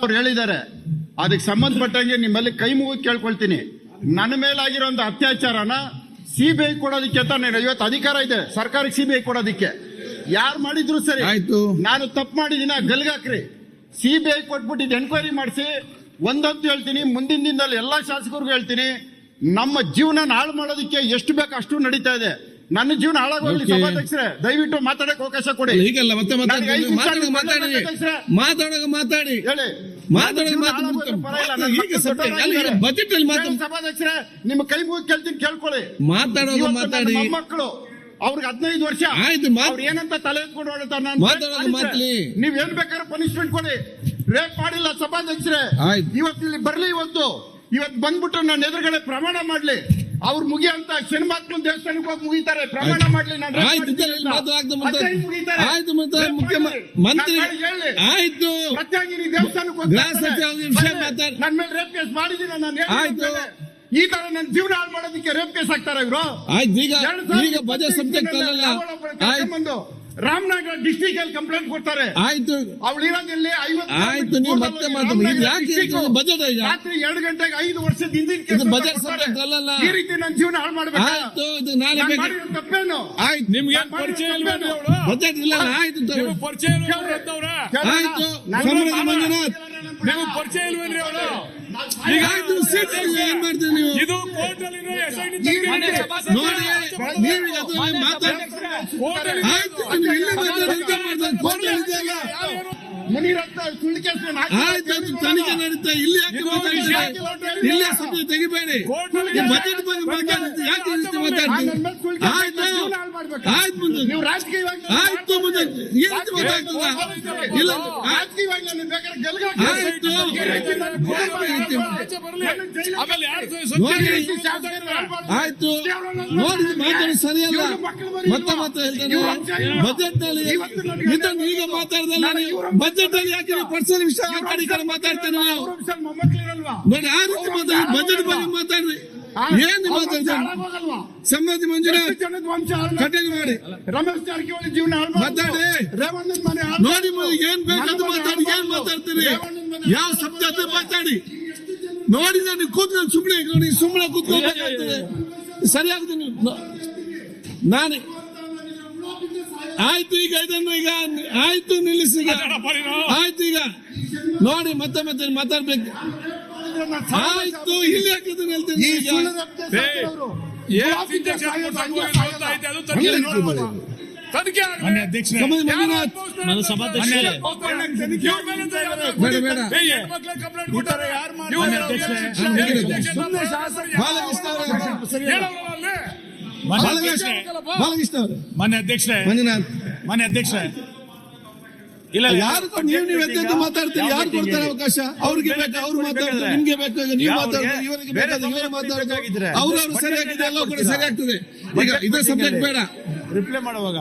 ಅವ್ರು ಹೇಳಿದ್ದಾರೆ. ಅದಕ್ಕೆ ಸಂಬಂಧಪಟ್ಟಂಗೆ ನಿಮ್ಮಲ್ಲಿ ಕೈ ಮುಗಿದು ಕೇಳ್ಕೊಳ್ತೀನಿ, ನನ್ನ ಮೇಲಾಗಿರೋಂಥ ಅತ್ಯಾಚಾರನ ಸಿಬಿಐ ಕೊಡೋದಕ್ಕೆ ಅಂತ ಇವತ್ತು ಅಧಿಕಾರ ಇದೆ ಸರ್ಕಾರಕ್ಕೆ. ಸಿಬಿಐ ಕೊಡೋದಕ್ಕೆ ಯಾರು ಮಾಡಿದ್ರು ಸರಿ, ನಾನು ತಪ್ಪು ಮಾಡಿದೀನ ಗಲ್ಗಾಕ್ರಿ, ಸಿಬಿಐ ಕೊಟ್ಬಿಟ್ಟು ಎನ್ಕ್ವೈರಿ ಮಾಡಿಸಿ. ಒಂದಂತೂ ಹೇಳ್ತೀನಿ, ಮುಂದಿನ ದಿನದಲ್ಲಿ ಎಲ್ಲಾ ಶಾಸಕರಿಗೂ ಹೇಳ್ತೀನಿ, ನಮ್ಮ ಜೀವನ ಹಾಳು ಮಾಡೋದಕ್ಕೆ ಎಷ್ಟು ಬೇಕು ಅಷ್ಟು ನಡೀತಾ ಇದೆ. ನನ್ನ ಜೀವನ ಹಾಳಾಗೋಗ್ಲಿ ಸಭಾಧ್ಯಕ್ಷರೇ, ದಯವಿಟ್ಟು ಮಾತಾಡಕ್ಕೆ ಅವಕಾಶ ಕೊಡಿ. ಹೀಗಲ್ಲ ಮತ್ತೆ ಮಾತಾಡಿ ಹೇಳಿ ಬಜೆಟ್ ಅಲ್ಲಿ ಸಭಾಧ್ಯಕ್ಷರೇ, ನಿಮ್ಮ ಕೈ ಮುಗಿ ಕೇಳ್ತೀನಿ, ಕೇಳ್ಕೊಳ್ಳಿ. ಮಾತಾಡಿ ಮಕ್ಕಳು ಅವ್ರಿಗೆ 15 ವರ್ಷ ಆಯ್ತು, ಅವ್ರು ಏನಂತ ತಲೆ ಎತ್ಕೊಂಡು ಹೊರಡ್ತಾರೆ. ನೀವ್ ಏನ್ ಬೇಕಾದ್ರೆ ಪನಿಷ್ಮೆಂಟ್ ಕೊಡಿ. ರೇಪ್ ಮಾಡಿಲ್ಲ ಸಭಾಧ್ಯಕ್ಷರೇ, ಇವತ್ತು ಇಲ್ಲಿ ಬರ್ಲಿ, ಇವತ್ತು ಬಂದ್ಬಿಟ್ಟು ನನ್ನ ಎದುರುಗಡೆ ಪ್ರಮಾಣ ಮಾಡ್ಲಿ. ಅವ್ರು ಮುಗಿಯಂತ ಶನಿಮಾತ್ಮನ್ ದೇವಸ್ಥಾನಕ್ಕೆ ಹೋಗಿ ಮುಗಿತಾರೆ, ಪ್ರಮಾಣ ಮಾಡ್ಲಿ. ಪ್ರತ್ಯಾಗಿ ದೇವಸ್ಥಾನಕ್ಕೆ ನನ್ನ ಮೇಲೆ ರೇಪ್ ಕೇಸ್ ಮಾಡಿದೀನಿ ನಾನು. ಈ ತರ ನನ್ನ ಜೀವನ ಹಾಳು ಮಾಡೋದಕ್ಕೆ ರೇಪ್ ಕೇಸ್ ಹಾಕ್ತಾರೆ ಇವರು. ರಾಮನಗರ ಡಿಸ್ಟ್ರಿಕ್ಟ್ ಅಲ್ಲಿ ಕಂಪ್ಲೇಂಟ್ ಕೊಡ್ತಾರೆ. ಆಯ್ತು, ಅವಳು ಇರೋದಿಲ್ಲಿ 50. ಆಯ್ತು, ನೀವು ಮತ್ತೆ ಬಜೆಟ್ ರಾತ್ರಿ 2 ಗಂಟೆಗೆ 5 ವರ್ಷದ ಹಿಂದಿನ ಬಜೆಟ್ ಸಬ್ಜೆಕ್ಟ್ ಅಲ್ಲ. ಈ ರೀತಿ ನನ್ನ ಜೀವನ ಹಾಳು ಮಾಡ್ಬೇಕು. ಆಯ್ತು, ಇದು ನಾಳೆ ತಪ್ಪೇನು? ಆಯ್ತು, ನಿಮ್ಗೆ ಪರಿಚಯ ಬಜೆಟ್ ಇಲ್ಲ. ಆಯ್ತು, ಪರಿಚಯ ಆಯ್ತು, ಮಂಜುನಾಥ್ ನೀವು ಪರಿಚಯ ಇಲ್ವೇನ್ರಿ ಅವರು? ಈಗ ಆಯ್ತು, ಏನ್ ಮಾಡ್ತೀರಿ ನೀವು? ಇದು ಕೋರ್ಟ್ ಅಲ್ಲಿ ನೋಡಿ, ನೀವು ಅದರಲ್ಲಿ ಮಾತಾಡಿ. ಆಯ್ತು, ಆಯ್ತು, ತನಿಖೆ ನಡೀತಾ. ಇಲ್ಲಿ ಯಾಕೆ ಮಾತಾಡ್ತೀರಾ? ಇಲ್ಲೇ ಸತ್ಯ ತೆಗಿಬೇಡಿ. ಬಜೆಟ್ ಬಗ್ಗೆ ಮಾತಾಡ್ತೀವಿ, ಯಾಕೆ ಮಾತಾಡ್ತೀವಿ? ಆಯ್ತು, ಆಯ್ತು, ಆಯ್ತು, ಮುಂದೆ ಈ ರೀತಿ ಮಾತಾಡ್ತದ? ಇಲ್ಲ, ಆಯ್ತು, ಆಯ್ತು, ನೋಡಿ ಮಾತಾಡಿ ಸರಿಯಲ್ಲ. ಮತ್ತೆ ಹೇಳ್ತಾನೆ ಬಜೆಟ್ ನಲ್ಲಿ ಇದನ್ನು ಈಗ ಮಾತಾಡ್ದಲ್ಲ. ಬಜೆಟ್ ಅಲ್ಲಿ ಯಾಕೆ ಪರ್ಸನಲ್ ವಿಷಯ ಕಡೆ ಮಾತಾಡ್ತೇನೆ ನಾವು? ನೋಡಿ, ಆ ರೀತಿ ಮಾತಾಡಿ, ಬಜೆಟ್ ಬಗ್ಗೆ ಮಾತಾಡ್ರಿ. ಏನು ಮಾತಾಡ್ತಾರೆ? ಸಂಬಂಧಿ ಮಂಜುನಾಥ್ ಕಟೇಲ್ ಮಾಡಿ ರಮೇಶ್ ಜಾರಕಿಹೊಳಿ ಜೀವನ ಮಾತಾಡಿ. ನೋಡಿ, ಏನ್ ಬೇಕಾದ್ರು ಮಾತಾಡಿ. ಏನ್ ಮಾತಾಡ್ತೀರಿ? ಯಾವ ಶಬ್ದ ಮಾತಾಡಿ. ನೋಡಿ, ನಾನು ಕೂತ್ಕೊಂಡು ಸುಮ್ಮನೆ ಕೂತ್ಕೊಳ್ಬೇಕಾಗ್ತದೆ. ಸರಿಯಾಗ್ತೀನಿ ನಾನು. ಆಯ್ತು, ಈಗ ಇದನ್ನು ಈಗ ಆಯ್ತು, ನಿಲ್ಲಿಸಿ. ಈಗ ಆಯ್ತು, ಈಗ ನೋಡಿ, ಮತ್ತೆ ಮಾತಾಡ್ಬೇಕು. ಆಯ್ತು, ಇಲ್ಲಿ ಹಾಕಿದ್ರೆ ಹೇಳ್ತೀನಿ. ಮಾನ್ಯ ಅಧ್ಯಕ್ಷರೇ, ಇಲ್ಲ, ಯಾರು ನೀವು ಎದ್ದು ಮಾತಾಡ್ತೀರಿ? ಯಾರು ಕೊಡ್ತಾರೆ ಅವಕಾಶ? ಅವ್ರಿಗೆ ಬೇಕು ಅವ್ರು ಮಾತಾಡ್ತಾರೆ, ನಿಮ್ಗೆ ಬೇಕಾಗ ನೀವು ಮಾತಾಡ್ತಾರೆ, ಇವರಿಗೆ ಬೇಕಾದ ಇವರು ಮಾತಾಡ್ತಾರೆ. ಅವ್ರವ್ರು ಸರಿಯಾಗಿದೆ, ಎಲ್ಲ ಕೂಡ ಸರಿಯಾಗ್ತದೆ. ಈಗ ಇದೇ ಸಬ್ಜೆಕ್ಟ್ ಬೇಡ ರಿಪ್ಲೈ ಮಾಡುವಾಗ